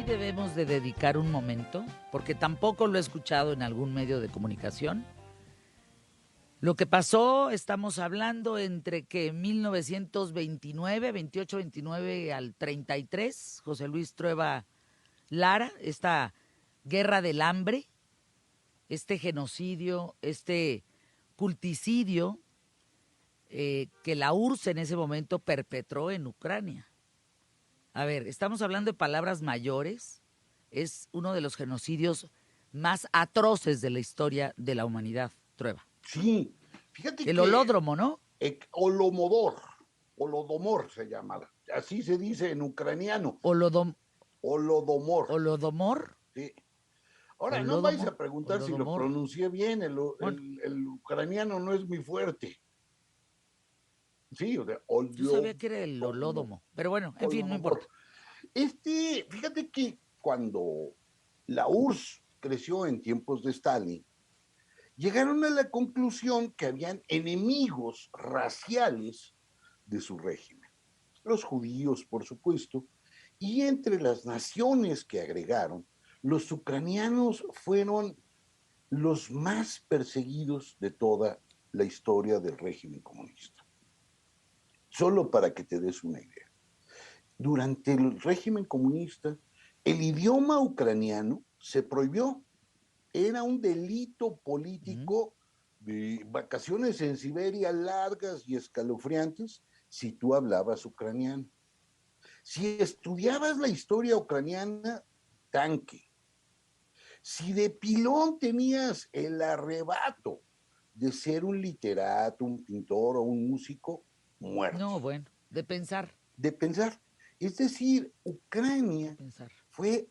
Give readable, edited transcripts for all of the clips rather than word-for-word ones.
debemos de dedicar un momento, porque tampoco lo he escuchado en algún medio de comunicación. Lo que pasó, estamos hablando entre que 1929, 28, 29 al 33, José Luis Trueba Lara, esta guerra del hambre, este genocidio, este culticidio que la URSS en ese momento perpetró en Ucrania. A ver, estamos hablando de palabras mayores. Es uno de los genocidios más atroces de la historia de la humanidad, Trueba. Sí, fíjate El que holódromo, ¿no? Holodomor se llama, así se dice en ucraniano, Holodomor. Holodomor. Sí. Ahora, no vais Holodomor. a preguntar si lo Holodomor. pronuncié bien, Bueno, el ucraniano no es muy fuerte. Sí, o sea, yo sabía que era el holódomo, pero bueno, en fin, no importa. Holodomor. Fíjate que cuando la URSS creció en tiempos de Stalin, llegaron a la conclusión que habían enemigos raciales de su régimen. Los judíos, por supuesto, y entre las naciones que agregaron, los ucranianos fueron los más perseguidos de toda la historia del régimen comunista. Solo para que te des una idea. Durante el régimen comunista, el idioma ucraniano se prohibió. Era un delito político de vacaciones en Siberia largas y escalofriantes si tú hablabas ucraniano. Si estudiabas la historia ucraniana, tanque. Si de pilón tenías el arrebato de ser un literato, un pintor o un músico, No, muertos. bueno, de pensar. De pensar. Es decir, De Ucrania pensar. fue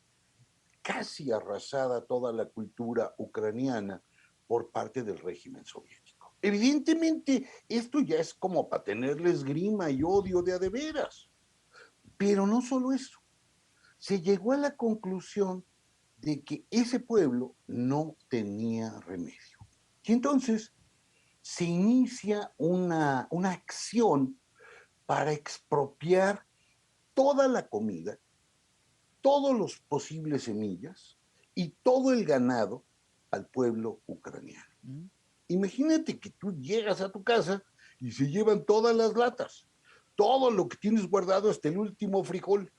casi arrasada toda la cultura ucraniana por parte del régimen soviético. Evidentemente, esto ya es como para tenerles grima y odio de a de veras. Pero no solo eso. Se llegó a la conclusión de que ese pueblo no tenía remedio. Y entonces se inicia una acción para expropiar toda la comida, todos los posibles semillas y todo el ganado al pueblo ucraniano. Imagínate que tú llegas a tu casa y se llevan todas las latas, todo lo que tienes guardado hasta el último frijol,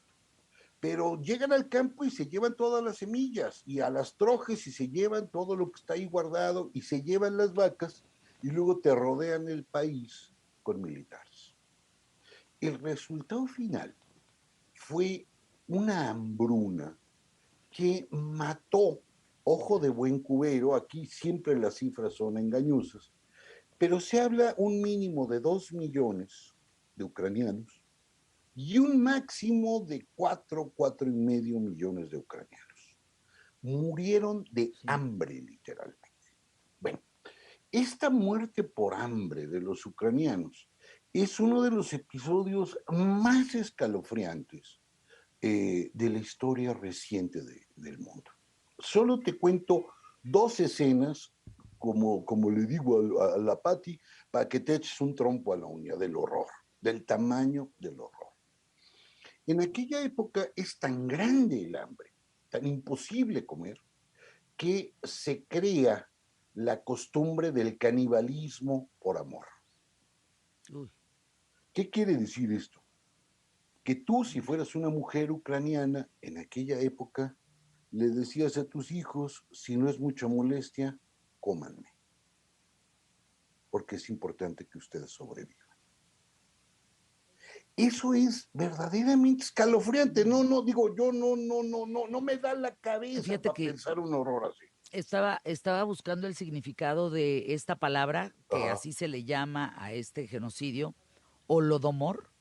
pero llegan al campo y se llevan todas las semillas y a las trojes y se llevan todo lo que está ahí guardado y se llevan las vacas y luego te rodean el país con militares. El resultado final fue una hambruna que mató, ojo de buen cubero, aquí siempre las cifras son engañosas, pero se habla un mínimo de 2 millones de ucranianos y un máximo de 4,5 millones de ucranianos. Murieron de hambre, literalmente. Bueno, esta muerte por hambre de los ucranianos es uno de los episodios más escalofriantes de la historia reciente del mundo. Solo te cuento 2 escenas, como le digo a la Pati, para que te eches un trompo a la uña del horror, del tamaño del horror. En aquella época es tan grande el hambre, tan imposible comer, que se crea la costumbre del canibalismo por amor. Uy. ¿Qué quiere decir esto? Que tú, si fueras una mujer ucraniana en aquella época, le decías a tus hijos, si no es mucha molestia, cómanme, porque es importante que ustedes sobrevivan. Eso es verdaderamente escalofriante. No, digo, yo no me da la cabeza Fíjate para que pensar un horror así. estaba buscando el significado de esta palabra, que Ajá. así se le llama a este genocidio, holodomor,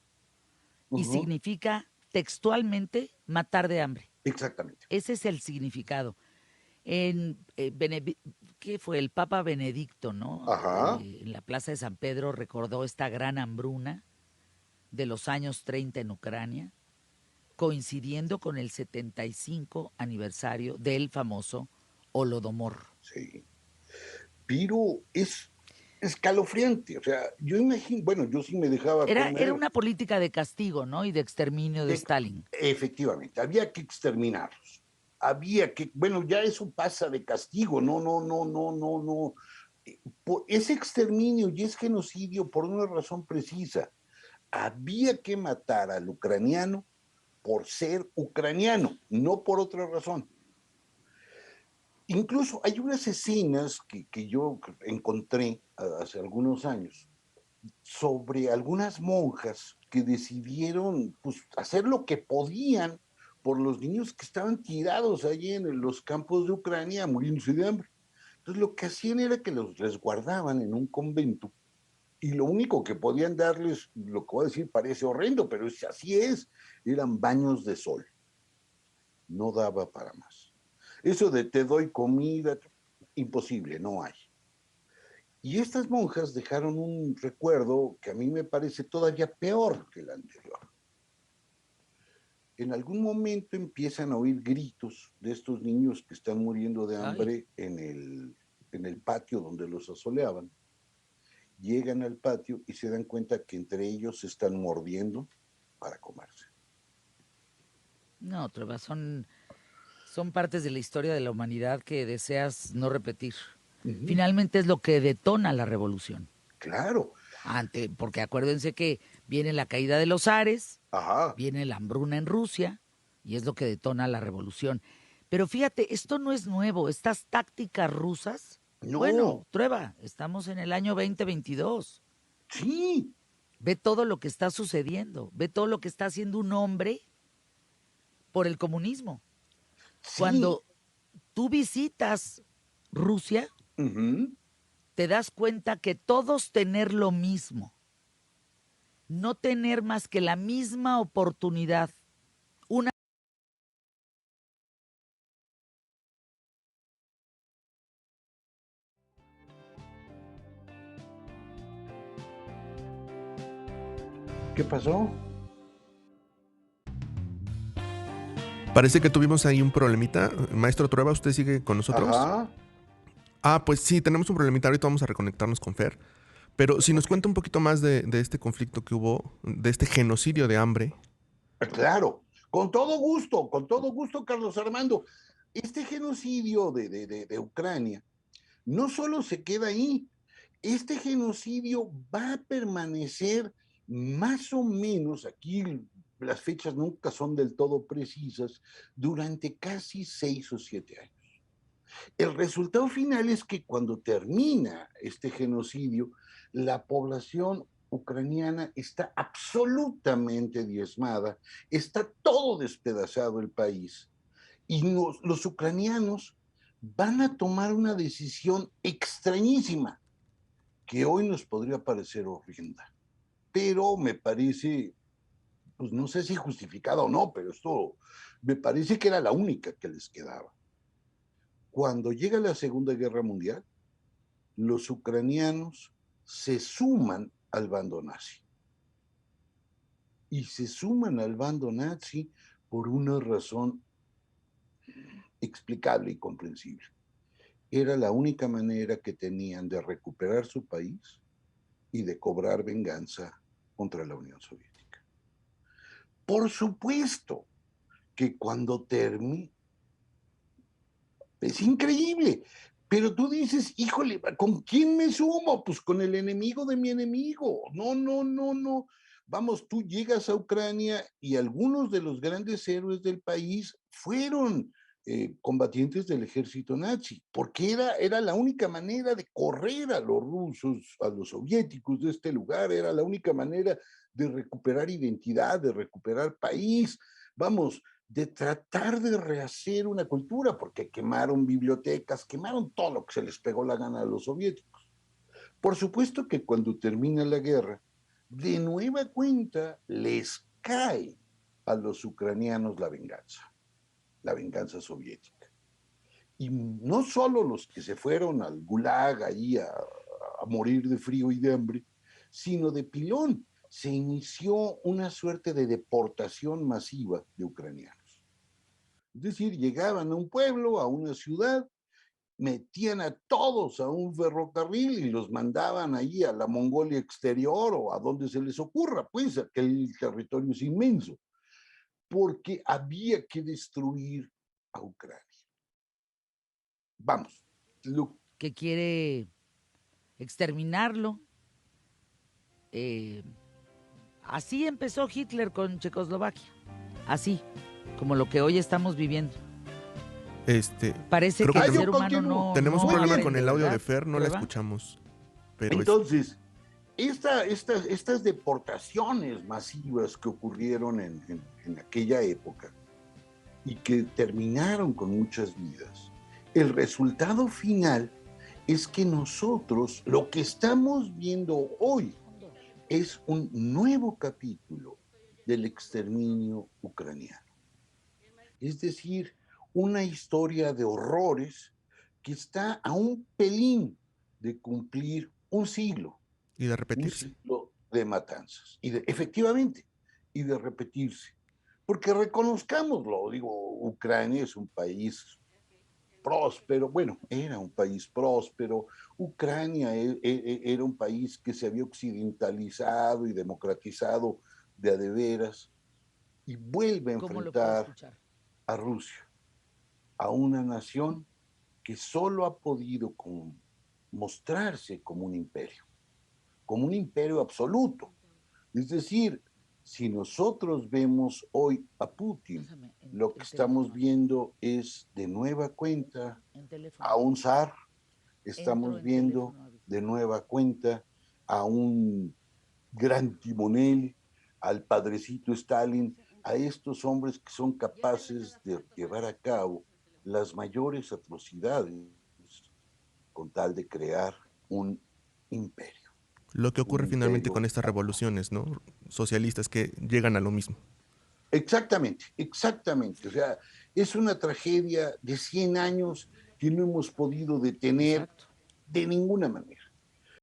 y significa textualmente matar de hambre. Exactamente. Ese es el significado. En ¿qué fue? El Papa Benedicto, ¿no? Ajá. En la Plaza de San Pedro recordó esta gran hambruna de los años 30 en Ucrania, coincidiendo con el 75 aniversario del famoso Holodomor. Sí. Pero es escalofriante. O sea, yo imagino, bueno, yo sí me dejaba Era comer. una política de castigo, ¿no? Y de exterminio de de- Stalin. Efectivamente, había que exterminarlos. Había que, bueno, ya eso pasa de castigo, no, no, no, no, no, no. Es exterminio y es genocidio por una razón precisa. Había que matar al ucraniano por ser ucraniano, no por otra razón. Incluso hay unas escenas que yo encontré hace algunos años sobre algunas monjas que decidieron pues, hacer lo que podían por los niños que estaban tirados allí en los campos de Ucrania, muriéndose de hambre. Entonces lo que hacían era que los resguardaban en un convento y lo único que podían darles, lo que voy a decir parece horrendo, pero así es, eran baños de sol. No daba para más. Eso de te doy comida, imposible, no hay. Y estas monjas dejaron un recuerdo que a mí me parece todavía peor que el anterior. En algún momento empiezan a oír gritos de estos niños que están muriendo de Ay, hambre en el patio donde los asoleaban. Llegan al patio y se dan cuenta que entre ellos se están mordiendo para comerse. no, Trueba, son partes de la historia de la humanidad que deseas no repetir. Ujú. Finalmente es lo que detona la revolución. Claro, Porque acuérdense que viene la caída de los zares, ajá, viene la hambruna en Rusia y es lo que detona la revolución. Pero fíjate, esto no es nuevo, estas tácticas rusas, bueno, no, Trueba, estamos en el año 2022. sí, Ve todo lo que está sucediendo, ve todo lo que está haciendo un hombre por el comunismo. sí, Cuando tú visitas Rusia, uh-huh. te das cuenta que todos tener lo mismo, no tener más que la misma oportunidad. Una ¿Qué pasó? Parece que tuvimos ahí un problemita. Maestro Trueba, ¿usted sigue con nosotros? Ajá, Pues sí, tenemos un problemita. Ahorita vamos a reconectarnos con Fer. Pero si nos ok. cuenta un poquito más de este conflicto que hubo, de este genocidio de hambre. Claro, con todo gusto, Carlos Armando. Este genocidio de Ucrania no solo se queda ahí, este genocidio va a permanecer más o menos, aquí las fechas nunca son del todo precisas, durante casi 6 o 7 años. El resultado final es que cuando termina este genocidio, la población ucraniana está absolutamente diezmada, está todo despedazado el país y los ucranianos van a tomar una decisión extrañísima que hoy nos podría parecer horrenda, pero me parece, pues no sé si justificada o no, pero esto me parece que era la única que les quedaba. Cuando llega la Segunda Guerra Mundial, los ucranianos se suman al bando nazi. Y se suman al bando nazi por una razón explicable y comprensible. Era la única manera que tenían de recuperar su país y de cobrar venganza contra la Unión Soviética. Por supuesto que cuando termine, es increíble, pero tú dices, híjole, ¿con quién me sumo? Pues con el enemigo de mi enemigo. No, no, no, no. Vamos, tú llegas a Ucrania y algunos de los grandes héroes del país fueron combatientes del ejército nazi, porque era la única manera de correr a los rusos, a los soviéticos de este lugar, era la única manera de recuperar identidad, de recuperar país. Vamos, de tratar de rehacer una cultura, porque quemaron bibliotecas, quemaron todo lo que se les pegó la gana a los soviéticos. Por supuesto que cuando termina la guerra, de nueva cuenta les cae a los ucranianos la venganza soviética. Y no solo los que se fueron al Gulag ahí a morir de frío y de hambre, sino de pilón. Se inició una suerte de deportación masiva de ucranianos. Es decir, llegaban a un pueblo, a una ciudad, metían a todos a un ferrocarril y los mandaban allí a la Mongolia exterior o a donde se les ocurra, pues aquel territorio es inmenso, porque había que destruir a Ucrania. Vamos, que quiere exterminarlo. Así empezó Hitler con Checoslovaquia, así, como lo que hoy estamos viviendo. Parece que el ser humano no... Tenemos un problema con el audio ¿verdad? de Fer, no la escuchamos. Pero entonces, estas deportaciones masivas que ocurrieron en aquella época y que terminaron con muchas vidas, el resultado final es que nosotros lo que estamos viendo hoy es un nuevo capítulo del exterminio ucraniano. Es decir, una historia de horrores que está a un pelín de cumplir un siglo. Y de repetirse. Un siglo de matanzas. Efectivamente, y de repetirse. Porque reconozcámoslo, digo, Ucrania es un país próspero, bueno, era un país próspero, Ucrania era un país que se había occidentalizado y democratizado de a de veras, y vuelve a enfrentar a Rusia, a una nación que solo ha podido mostrarse como un imperio absoluto. Es decir, si nosotros vemos hoy a Putin, lo que estamos viendo es de nueva cuenta a un zar, estamos viendo de nueva cuenta a un gran timonel, al padrecito Stalin, a estos hombres que son capaces de llevar a cabo las mayores atrocidades con tal de crear un imperio. Lo que ocurre finalmente con estas revoluciones, ¿no? Socialistas que llegan a lo mismo. Exactamente, exactamente. O sea, es una tragedia de 100 años que no hemos podido detener de ninguna manera.